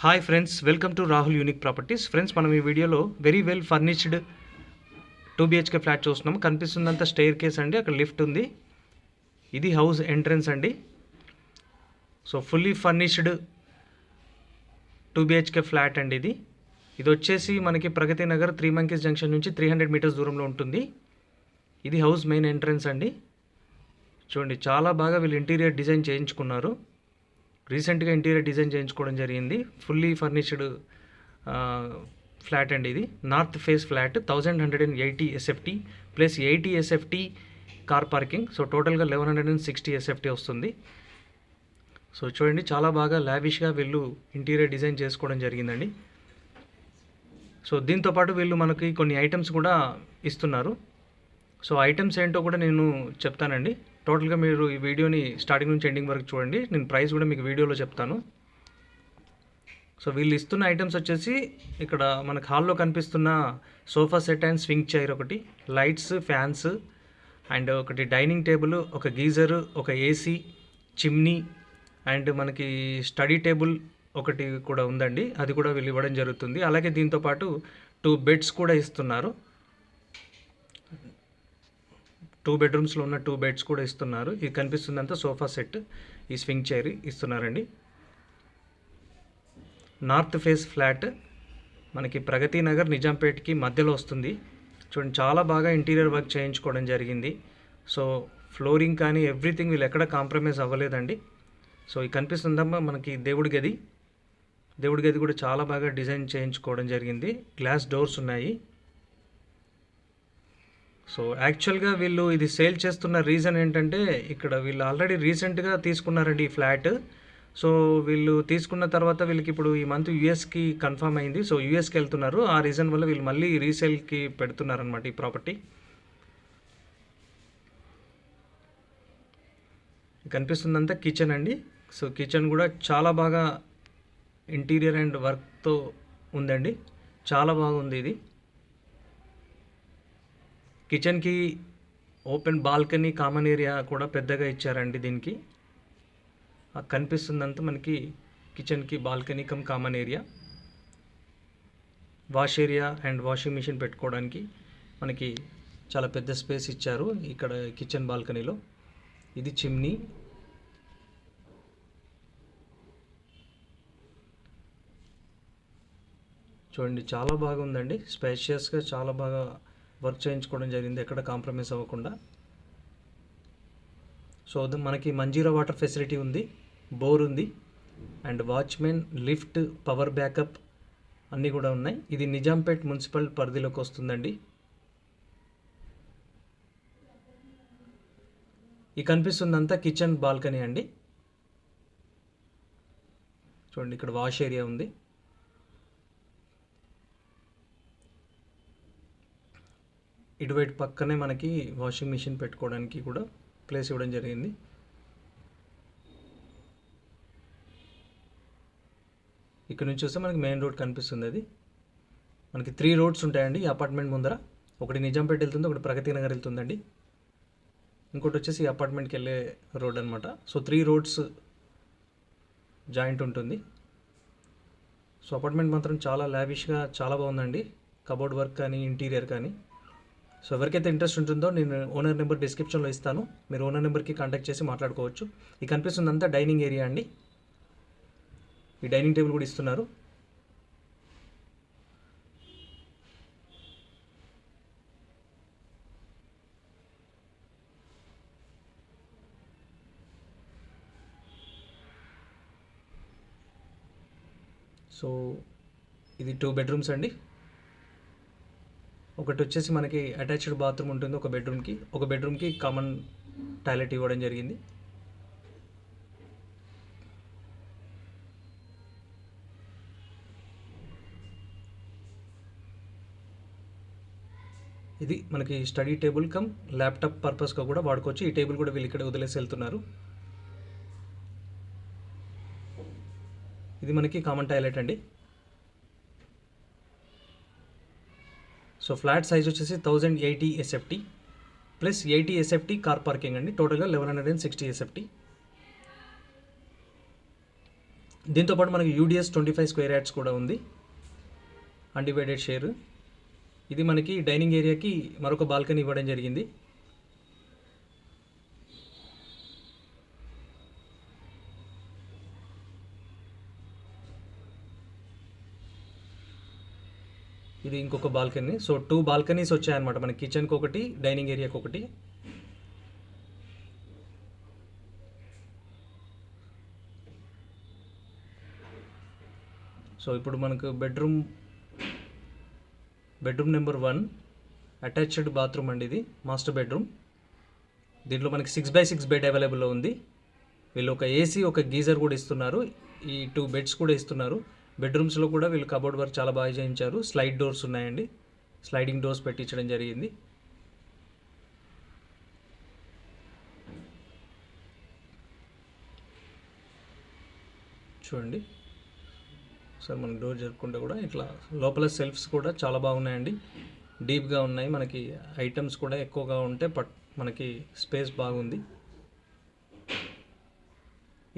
Hi friends, welcome to Rahul unique properties. Friends, మనం ఈ వీడియోలో very well furnished 2 BHK flat చూస్తున్నాము. కనిపిస్తుందంతా స్టెయిర్ కేస్ అండి, అక్కడ లిఫ్ట్ ఉంది. ఇది హౌస్ ఎంట్రన్స్ అండి. So fully furnished 2 BHK flat అండి ఇది. ఇది వచ్చేసి మనకి ప్రగతి నగర్ 3 మంకీస్ జంక్షన్ నుంచి 300 మీటర్స్ దూరంలో ఉంటుంది. ఇది హౌస్ మెయిన్ ఎంట్రన్స్ అండి. చూడండి, చాలా బాగా వీళ్ళు ఇంటీరియర్ డిజైన్ చేయించుకున్నారు. రీసెంట్గా ఇంటీరియర్ డిజైన్ చేయించుకోవడం జరిగింది. ఫుల్లీ ఫర్నిష్డ్ ఫ్లాట్ అండి ఇది. North face flat 1180 SFT plus 80 SFT car parking. So టోటల్గా 1160 SFT వస్తుంది. సో చూడండి, చాలా బాగా లావిష్గా వీళ్ళు ఇంటీరియర్ డిజైన్ చేసుకోవడం జరిగిందండి. సో దీంతోపాటు వీళ్ళు మనకి కొన్ని ఐటమ్స్ కూడా ఇస్తున్నారు. సో ఐటమ్స్ ఏంటో కూడా నేను చెప్తానండి. టోటల్గా మీరు ఈ వీడియోని స్టార్టింగ్ నుంచి ఎండింగ్ వరకు చూడండి. నేను ప్రైస్ కూడా మీకు వీడియోలో చెప్తాను. సో వీళ్ళు ఇస్తున్న ఐటమ్స్ వచ్చేసి ఇక్కడ మనకు హాల్లో కనిపిస్తున్న sofa set and swing chair ఒకటి, లైట్స్, ఫ్యాన్స్ అండ్ ఒకటి డైనింగ్ టేబుల్, ఒక గీజరు, ఒక ఏసీ, చిమ్నీ అండ్ మనకి స్టడీ టేబుల్ ఒకటి కూడా ఉందండి. అది కూడా వీళ్ళు ఇవ్వడం జరుగుతుంది. అలాగే దీంతోపాటు 2 బెడ్స్ కూడా ఇస్తున్నారు. 2 బెడ్రూమ్స్లో ఉన్న 2 బెడ్స్ కూడా ఇస్తున్నారు. ఇది కనిపిస్తుందంతా సోఫా సెట్, ఈ స్వింగ్ చైర్ ఇస్తున్నారండి. నార్త్ ఫేస్ ఫ్లాట్ మనకి ప్రగతి నగర్ నిజాంపేట్కి మధ్యలో వస్తుంది. చూడండి, చాలా బాగా ఇంటీరియర్ వర్క్ చేయించుకోవడం జరిగింది. సో ఫ్లోరింగ్ కానీ ఎవ్రీథింగ్ వీళ్ళు ఎక్కడ కాంప్రమైజ్ అవ్వలేదండి. సో ఇది కనిపిస్తుందమ్మా మనకి దేవుడి గది కూడా చాలా బాగా డిజైన్ చేయించుకోవడం జరిగింది. గ్లాస్ డోర్స్ ఉన్నాయి. సో యాక్చువల్గా వీళ్ళు ఇది సేల్ చేస్తున్న రీజన్ ఏంటంటే, ఇక్కడ వీళ్ళు ఆల్రెడీ రీసెంట్గా తీసుకున్నారండి ఈ ఫ్లాట్. సో వీళ్ళు తీసుకున్న తర్వాత వీళ్ళకి ఇప్పుడు ఈ మంత్ యూఎస్కి కన్ఫర్మ్ అయింది. సో యూఎస్కి వెళ్తున్నారు. ఆ రీజన్ వల్ల వీళ్ళు మళ్ళీ రీసేల్కి పెడుతున్నారనమాట ఈ ప్రాపర్టీ. కనిపిస్తుందంతా కిచెన్ అండి. సో కిచెన్ కూడా చాలా బాగా ఇంటీరియర్ అండ్ వర్క్తో ఉందండి. చాలా బాగుంది ఇది. కిచెన్కి ఓపెన్ బాల్కనీ, కామన్ ఏరియా కూడా పెద్దగా ఇచ్చారండి దీనికి. కనిపిస్తుందంతా మనకి కిచెన్కి balcony cum common area, wash area and washing machine పెట్టుకోవడానికి మనకి చాలా పెద్ద స్పేస్ ఇచ్చారు ఇక్కడ కిచెన్ బాల్కనీలో. ఇది చిమ్నీ. చూడండి, చాలా బాగుందండి. స్పేషియస్గా చాలా బాగా వర్క్ చేయించుకోవడం జరిగింది, ఎక్కడ కాంప్రమైజ్ అవ్వకుండా. సో మనకి మంజీరా వాటర్ ఫెసిలిటీ ఉంది, బోర్ ఉంది and watchman, lift, power backup అన్నీ కూడా ఉన్నాయి. ఇది నిజాంపేట్ మున్సిపల్ పరిధిలోకి వస్తుందండి. ఈ కనిపిస్తుందంతా కిచెన్ బాల్కనీ అండి. చూడండి, ఇక్కడ వాష్ ఏరియా ఉంది. ఇటువైపు పక్కనే మనకి వాషింగ్ మిషన్ పెట్టుకోవడానికి కూడా ప్లేస్ ఇవ్వడం జరిగింది. ఇక్కడ నుంచి చూస్తే మనకి మెయిన్ రోడ్ కనిపిస్తుంది. అది మనకి 3 రోడ్స్ ఉంటాయండి ఈ అపార్ట్మెంట్ ముందర. ఒకటి నిజాంపేట వెళ్తుంది, ఒకటి ప్రగతి నగర్ వెళ్తుందండి, ఇంకోటి వచ్చేసి ఈ అపార్ట్మెంట్కి వెళ్ళే రోడ్ అనమాట. సో 3 రోడ్స్ జాయింట్ ఉంటుంది. సో అపార్ట్మెంట్ మాత్రం చాలా లావిష్గా చాలా బాగుందండి. కబోర్డ్ వర్క్ కానీ ఇంటీరియర్ కానీ. సో ఎవరికైతే ఇంట్రెస్ట్ ఉంటుందో నేను ఓనర్ నెంబర్ డిస్క్రిప్షన్లో ఇస్తాను. మీరు ఓనర్ నెంబర్కి కాంటాక్ట్ చేసి మాట్లాడుకోవచ్చు. ఈ కనిపిస్తుందంతా డైనింగ్ ఏరియా అండి. ఈ డైనింగ్ టేబుల్ కూడా ఇస్తున్నారు. సో ఇది 2 బెడ్రూమ్స్ అండి. ఒకటి వచ్చేసి మనకి అటాచ్డ్ బాత్రూమ్ ఉంటుంది ఒక బెడ్రూమ్కి కామన్ టాయిలెట్ ఇవ్వడం జరిగింది. ఇది మనకి స్టడీ టేబుల్ కమ్ ల్యాప్టాప్ పర్పస్గా కూడా వాడుకోవచ్చు. ఈ టేబుల్ కూడా వీళ్ళు ఇక్కడ వదిలేసి వెళ్తున్నారు. ఇది మనకి కామన్ టాయిలెట్ అండి. సో ఫ్లాట్ సైజ్ వచ్చేసి 1080 SFT plus 80 SFT car parking అండి. టోటల్గా 1160 SFT. దీంతోపాటు మనకి యూడిఎస్ 25 స్క్వేర్ యార్డ్స్ కూడా ఉంది, అన్డివైడెడ్ షేర్. ఇది మనకి డైనింగ్ ఏరియాకి మరొక బాల్కనీ ఇవ్వడం జరిగింది. ఇది ఇంకొక బాల్కనీ. సో 2 బాల్కనీస్ వచ్చాయన్నమాట మనకి, కిచెన్కి ఒకటి, డైనింగ్ ఏరియాకి ఒకటి. సో ఇప్పుడు మనకు బెడ్రూమ్ నెంబర్ 1 అటాచ్డ్ బాత్రూమ్ అండి, ఇది మాస్టర్ బెడ్రూమ్. దీంట్లో మనకి 6x6 బెడ్ అవైలబుల్లో ఉంది. వీళ్ళు ఒక ఏసీ, ఒక గీజర్ కూడా ఇస్తున్నారు, ఈ 2 బెడ్స్ కూడా ఇస్తున్నారు. బెడ్రూమ్స్లో కూడా వీళ్ళు కబోర్డ్ వర్క్ చాలా బాగా చేయించారు. స్లైడ్ డోర్స్ ఉన్నాయండి, స్లైడింగ్ డోర్స్ పెట్టించడం జరిగింది. చూడండి సార్, మనం డోర్ జరుపుకుంటే కూడా ఇట్లా లోపల సెల్ఫ్స్ కూడా చాలా బాగున్నాయండి, డీప్గా ఉన్నాయి. మనకి ఐటమ్స్ కూడా ఎక్కువగా ఉంటే మనకి స్పేస్ బాగుంది.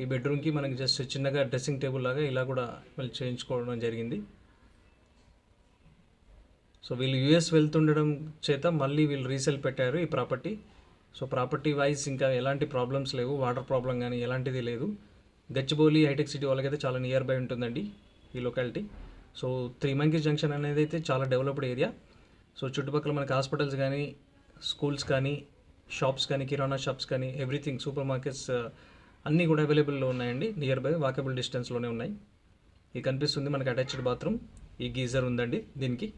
ఈ బెడ్రూమ్కి మనకి జస్ట్ చిన్నగా డ్రెస్సింగ్ టేబుల్ లాగా ఇలా కూడా వీళ్ళు చేయించుకోవడం జరిగింది. సో వీళ్ళు యూఎస్ వెళ్తుండడం చేత మళ్ళీ వీళ్ళు రీసేల్ పెట్టారు ఈ ప్రాపర్టీ. సో ప్రాపర్టీ వైజ్ ఇంకా ఎలాంటి ప్రాబ్లమ్స్ లేవు, వాటర్ ప్రాబ్లం కానీ ఎలాంటిది లేదు. గచ్చిబౌలి హైటెక్ సిటీ వాళ్ళకైతే చాలా నియర్ బై ఉంటుందండి ఈ లొకాలిటీ. సో 3 మంకీస్ జంక్షన్ అనేది అయితే చాలా డెవలప్డ్ ఏరియా. సో చుట్టుపక్కల మనకి హాస్పిటల్స్ కానీ, స్కూల్స్ కానీ, షాప్స్ కానీ, కిరాణా షాప్స్ కానీ, ఎవ్రీథింగ్, సూపర్ మార్కెట్స్ అన్నీ కూడా అవైలబుల్లో ఉన్నాయండి. నియర్ బై వాకబుల్ డిస్టెన్స్లోనే ఉన్నాయి. ఇది కనిపిస్తుంది మనకి అటాచ్డ్ బాత్రూమ్, ఈ గీజర్ ఉందండి దీనికి.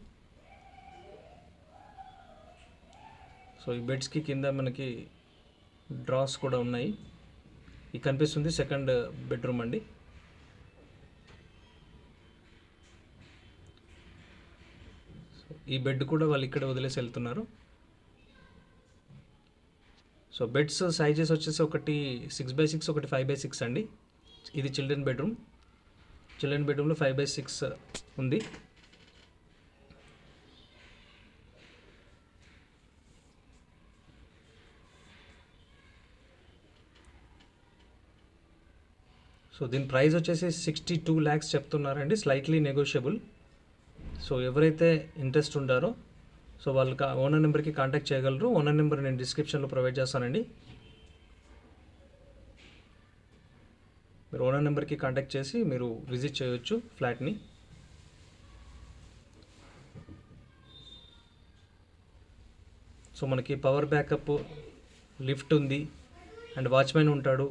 సో ఈ బెడ్స్కి కింద మనకి డ్రాస్ కూడా ఉన్నాయి. ఇది కనిపిస్తుంది సెకండ్ బెడ్రూమ్ అండి. ఈ బెడ్ కూడా వాళ్ళు ఇక్కడ వదిలేసి వెళ్తున్నారు. సో బెడ్స్ సైజెస్ వచ్చేసి ఒకటి 6x6, ఒకటి 5x6 అండి. ఇది చిల్డ్రన్ బెడ్రూమ్లో 5x6 ఉంది. సో దీని ప్రైస్ వచ్చేసి 62 lakhs చెప్తున్నారండి, స్లైట్లీ నెగోషియబుల్. సో ఎవరైతే ఇంట్రెస్ట్ ఉంటారో సో వాళ్ళు ఓనర్ నెంబర్కి కాంటాక్ట్ చేయగలరు. ఓనర్ నెంబర్ నేను డిస్క్రిప్షన్లో ప్రొవైడ్ చేస్తానండి. మీరు ఓనర్ నెంబర్కి కాంటాక్ట్ చేసి మీరు విజిట్ చేయవచ్చు ఫ్లాట్ని. సో మనకి పవర్ బ్యాకప్, లిఫ్ట్ ఉంది అండ్ వాచ్మెన్ ఉంటాడు,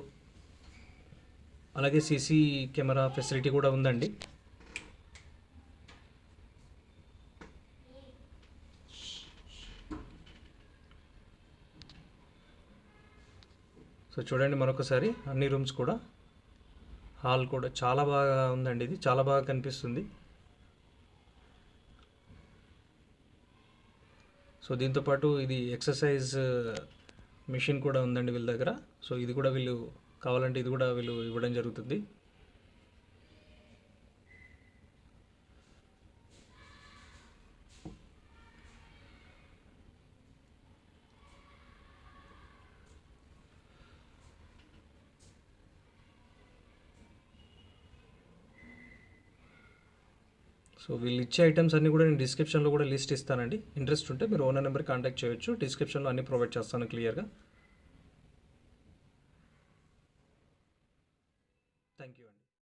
అలాగే సీసీ కెమెరా ఫెసిలిటీ కూడా ఉందండి. సో చూడండి మరొకసారి అన్ని రూమ్స్ కూడా, హాల్ కూడా చాలా బాగా ఉందండి, ఇది చాలా బాగా కనిపిస్తుంది. సో దీంతోపాటు ఇది ఎక్సర్సైజ్ మిషన్ కూడా ఉందండి వీళ్ళ దగ్గర. సో ఇది కూడా వీళ్ళు కావాలంటే ఇది కూడా వీళ్ళు ఇవ్వడం జరుగుతుంది. సో వీళ్ళు ఇచ్చే ఐటమ్స్ అన్నీ కూడా నేను డిస్క్రిప్షన్లో కూడా లిస్ట్ ఇస్తానండి. ఇంట్రెస్ట్ ఉంటే మీరు ఓనర్ నెంబర్ కాంటాక్ట్ చేయొచ్చు. డిస్క్రిప్షన్లో అన్నీ ప్రొవైడ్ చేస్తాను క్లియర్గా.